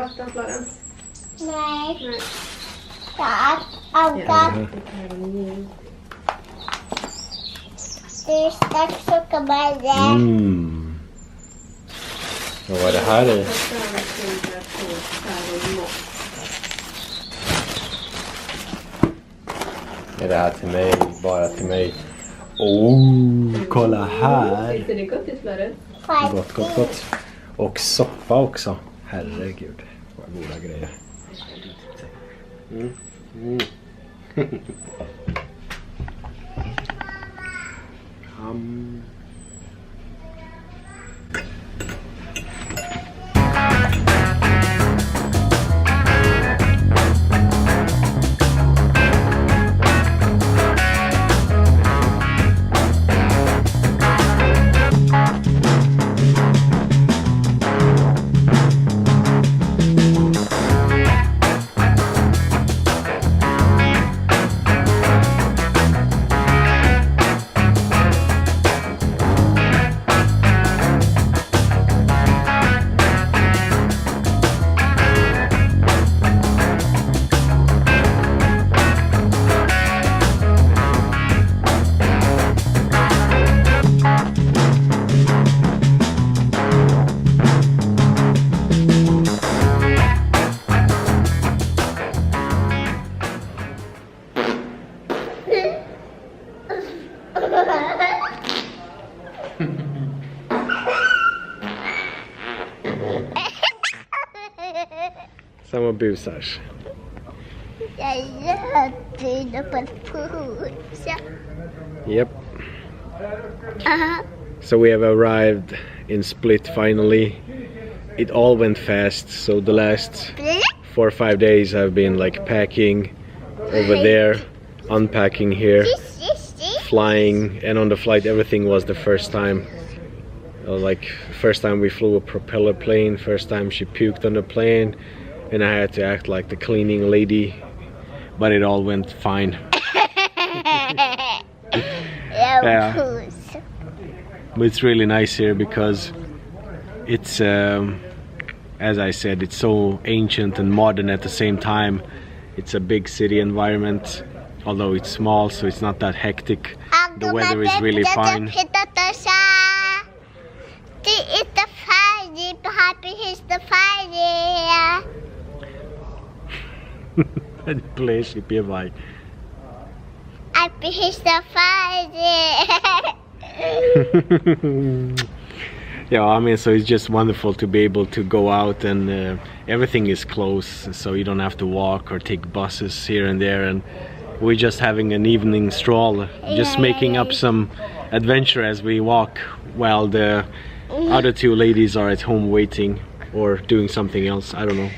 vatten, Florence? Nej. Tack. Tack. Det är stark sockerballe. Och vad är det här i? Är det här till mig? Bara till mig? Kolla här! Är det gott i Florence? Gott. Och soppa också. Herregud, vad goda grejer. Samma busars. Jag gör på en pusa. Yep. So we have arrived in Split finally. It all went fast, so the last 4 or 5 days I've been like packing over there, unpacking here, flying, and on the flight everything was the first time. Like first time we flew a propeller plane, first time she puked on the plane, and I had to act like the cleaning lady, but it all went fine. Yeah. But it's really nice here because it's, as I said, it's so ancient and modern at the same time. It's a big city environment, although it's small, so it's not that hectic. The weather is really fine. Please, vai. Yeah, I mean, so it's just wonderful to be able to go out, and everything is close, so you don't have to walk or take buses here and there, and we're just having an evening stroll, just making up some adventure as we walk while the other 2 ladies are at home waiting or doing something else. I don't know.